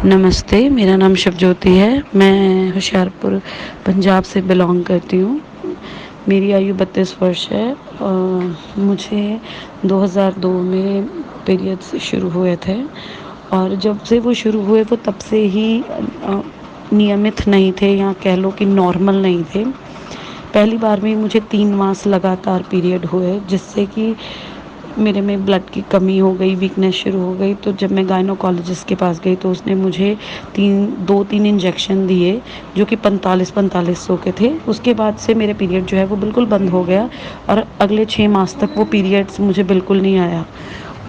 नमस्ते, मेरा नाम शिवज्योति है। मैं होशियारपुर पंजाब से बिलॉन्ग करती हूँ। मेरी आयु 32 वर्ष है। मुझे 2002 में पीरियड्स शुरू हुए थे और जब से वो शुरू हुए वो तब से ही नियमित नहीं थे, या कह लो कि नॉर्मल नहीं थे। पहली बार में मुझे 3 मास लगातार पीरियड हुए, जिससे कि मेरे में ब्लड की कमी हो गई, वीकनेस शुरू हो गई। तो जब मैं गायनोकोलॉजिस्ट के पास गई तो उसने मुझे 2-3 इंजेक्शन दिए, जो कि 4500 के थे। उसके बाद से मेरे पीरियड जो है वो बिल्कुल बंद हो गया और अगले 6 मास तक वो पीरियड्स मुझे बिल्कुल नहीं आया।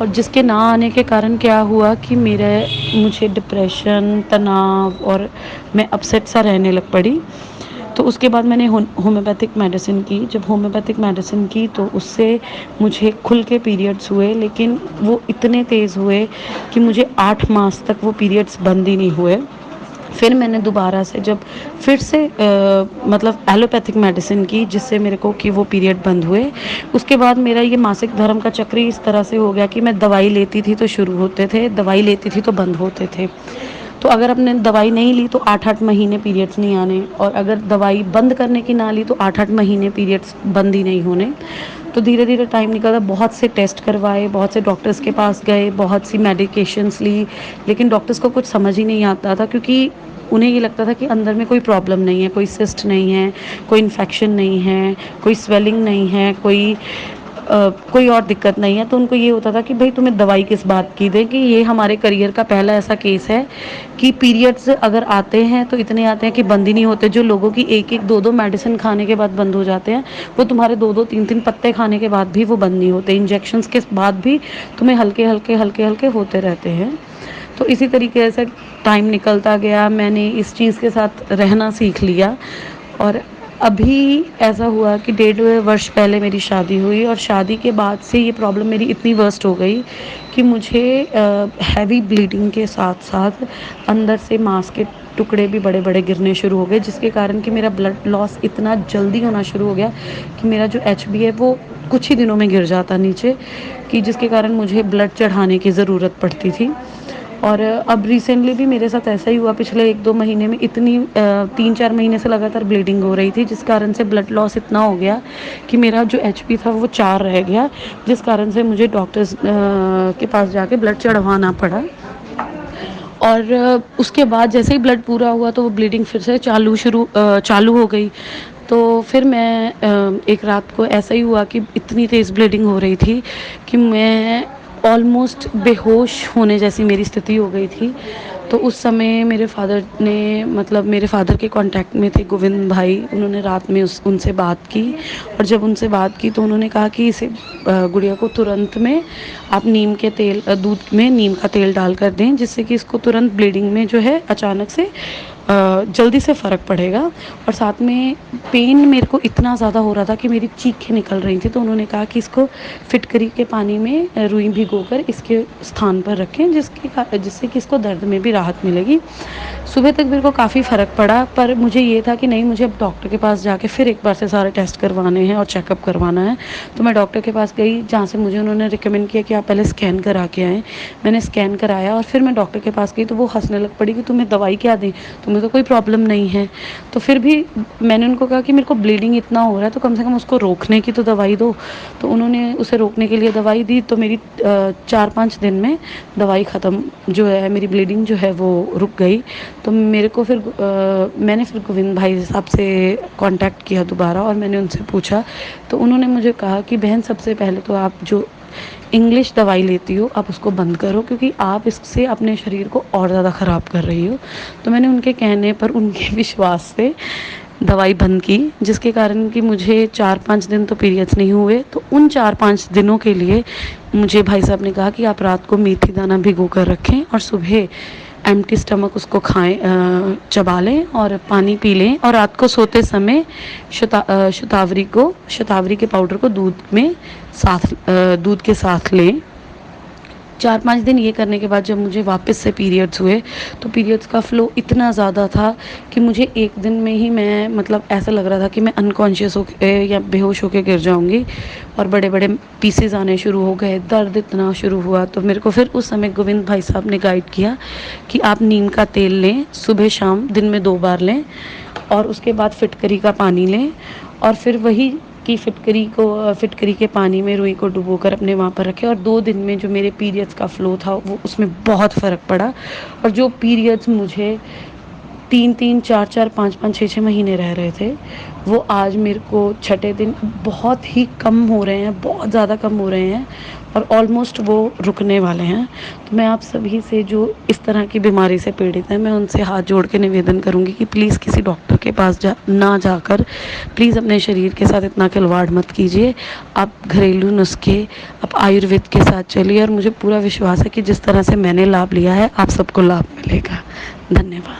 और जिसके ना आने के कारण क्या हुआ कि मुझे डिप्रेशन, तनाव और मैं अपसेट सा रहने लग पड़ी। तो उसके बाद मैंने होम्योपैथिक मेडिसिन की। जब होम्योपैथिक मेडिसिन की तो उससे मुझे खुल के पीरियड्स हुए, लेकिन वो इतने तेज़ हुए कि मुझे 8 मास तक वो पीरियड्स बंद ही नहीं हुए। फिर मैंने दोबारा से जब फिर से मतलब एलोपैथिक मेडिसिन की, जिससे मेरे को कि वो पीरियड बंद हुए। उसके बाद मेरा ये मासिक धर्म का चक्र ही इस तरह से हो गया कि मैं दवाई लेती थी तो शुरू होते थे, दवाई लेती थी तो बंद होते थे। तो अगर आपने दवाई नहीं ली तो 8-8 महीने पीरियड्स नहीं आने, और अगर दवाई बंद करने की ना ली तो 8-8 महीने पीरियड्स बंद ही नहीं होने। तो धीरे धीरे टाइम निकला, बहुत से टेस्ट करवाए, बहुत से डॉक्टर्स के पास गए, बहुत सी मेडिकेशंस ली, लेकिन डॉक्टर्स को कुछ समझ ही नहीं आता था, क्योंकि उन्हें ये लगता था कि अंदर में कोई प्रॉब्लम नहीं है, कोई सिस्ट नहीं है, कोई इन्फेक्शन नहीं है, कोई स्वेलिंग नहीं है, कोई और दिक्कत नहीं है। तो उनको ये होता था कि भाई तुम्हें दवाई किस बात की दें। कि ये हमारे करियर का पहला ऐसा केस है कि पीरियड्स अगर आते हैं तो इतने आते हैं कि बंद ही नहीं होते। जो लोगों की 1-1, 2-2 मेडिसिन खाने के बाद बंद हो जाते हैं, वो तुम्हारे 2-2, 3-3 पत्ते खाने के बाद भी वो बंद नहीं होते। इंजेक्शंस के बाद भी तुम्हें हल्के हल्के हल्के हल्के होते रहते हैं। तो इसी तरीके से टाइम निकलता गया, मैंने इस चीज़ के साथ रहना सीख लिया। और अभी ऐसा हुआ कि 1.5 वर्ष पहले मेरी शादी हुई, और शादी के बाद से ये प्रॉब्लम मेरी इतनी वर्स्ट हो गई कि मुझे हैवी ब्लीडिंग के साथ साथ अंदर से मांस के टुकड़े भी बड़े बड़े गिरने शुरू हो गए, जिसके कारण कि मेरा ब्लड लॉस इतना जल्दी होना शुरू हो गया कि मेरा जो HB है वो कुछ ही दिनों में गिर जाता नीचे, कि जिसके कारण मुझे ब्लड चढ़ाने की ज़रूरत पड़ती थी। और अब रिसेंटली भी मेरे साथ ऐसा ही हुआ। पिछले 1-2 महीने में इतनी 3-4 महीने से लगातार ब्लीडिंग हो रही थी, जिस कारण से ब्लड लॉस इतना हो गया कि मेरा जो HB था वो 4 रह गया, जिस कारण से मुझे डॉक्टर्स के पास जाके ब्लड चढ़वाना पड़ा। और उसके बाद जैसे ही ब्लड पूरा हुआ तो वो ब्लीडिंग फिर से चालू हो गई। तो फिर मैं एक रात को ऐसा ही हुआ कि इतनी तेज़ ब्लीडिंग हो रही थी कि मैं ऑलमोस्ट बेहोश होने जैसी मेरी स्थिति हो गई थी। तो उस समय मेरे फादर ने, मतलब मेरे फादर के कांटेक्ट में थे गोविंद भाई, उन्होंने रात में उनसे बात की। और जब उनसे बात की तो उन्होंने कहा कि इसे गुड़िया को तुरंत में आप दूध में नीम का तेल डाल कर दें, जिससे कि इसको तुरंत ब्लीडिंग में जो है अचानक से जल्दी से फ़र्क पड़ेगा। और साथ में पेन मेरे को इतना ज़्यादा हो रहा था कि मेरी चीखें निकल रही थी। तो उन्होंने कहा कि इसको फिटकरी के पानी में रुई भिगोकर इसके स्थान पर रखें, जिससे कि इसको दर्द में भी राहत मिलेगी। सुबह तक मेरे को काफ़ी फ़र्क पड़ा, पर मुझे ये था कि नहीं, मुझे अब डॉक्टर के पास जाके फिर एक बार से सारे टेस्ट करवाने हैं और चेकअप करवाना है। तो मैं डॉक्टर के पास गई, जहाँ से मुझे उन्होंने रिकमेंड किया कि आप पहले स्कैन करा के आएँ। मैंने स्कैन कराया और फिर मैं डॉक्टर के पास गई तो वो हंसने लग पड़ी कि तुम्हें दवाई क्या दें, तुम्हें तो कोई प्रॉब्लम नहीं है। तो फिर भी मैंने उनको कहा कि मेरे को ब्लीडिंग इतना हो रहा है तो कम से कम उसको रोकने की तो दवाई दो। तो उन्होंने उसे रोकने के लिए दवाई दी। तो मेरी 4-5 दिन में दवाई ख़त्म, जो है मेरी ब्लीडिंग जो है वो रुक गई। तो मेरे को फिर मैंने फिर गोविंद भाई साहब से कांटेक्ट किया दोबारा, और मैंने उनसे पूछा। तो उन्होंने मुझे कहा कि बहन, सबसे पहले तो आप जो इंग्लिश दवाई लेती हो आप उसको बंद करो, क्योंकि आप इससे अपने शरीर को और ज़्यादा ख़राब कर रही हो। तो मैंने उनके कहने पर, उनके विश्वास से दवाई बंद की, जिसके कारण कि मुझे 4-5 दिन तो पीरियड्स नहीं हुए। तो उन 4-5 दिनों के लिए मुझे भाई साहब ने कहा कि आप रात को मेथी दाना भिगो कर रखें और सुबह एम्प्टी स्टमक उसको खाएं, चबा लें और पानी पी लें। और रात को सोते समय शतावरी के पाउडर को दूध के साथ लें। 4-5 दिन ये करने के बाद जब मुझे वापस से पीरियड्स हुए, तो पीरियड्स का फ़्लो इतना ज़्यादा था कि मुझे एक दिन में ही मैं मतलब ऐसा लग रहा था कि मैं अनकॉन्शियस होके या बेहोश होके गिर जाऊँगी, और बड़े-बड़े पीसेस आने शुरू हो गए, दर्द इतना शुरू हुआ। तो मेरे को फिर उस समय गोविंद भाई साहब ने गाइड किया कि आप नीम का तेल लें, सुबह शाम दिन में 2 बार लें, और उसके बाद फिटकरी का पानी लें, और फिर वही कि फिटकरी के पानी में रुई को डुबोकर अपने वहाँ पर रखें। और 2 दिन में जो मेरे पीरियड्स का फ़्लो था वो उसमें बहुत फ़र्क पड़ा। और जो पीरियड्स मुझे 3-3, 4-4, 5-5, 6-6 महीने रह रहे थे, वो आज मेरे को छठे दिन बहुत ही कम हो रहे हैं, बहुत ज़्यादा कम हो रहे हैं, और ऑलमोस्ट वो रुकने वाले हैं। तो मैं आप सभी से जो इस तरह की बीमारी से पीड़ित हैं, मैं उनसे हाथ जोड़ के निवेदन करूँगी कि प्लीज़ किसी डॉक्टर के पास ना जाकर प्लीज़ अपने शरीर के साथ इतना खिलवाड़ मत कीजिए। आप घरेलू नुस्खे, आप आयुर्वेद के साथ चलिए, और मुझे पूरा विश्वास है कि जिस तरह से मैंने लाभ लिया है, आप सबको लाभ मिलेगा। धन्यवाद।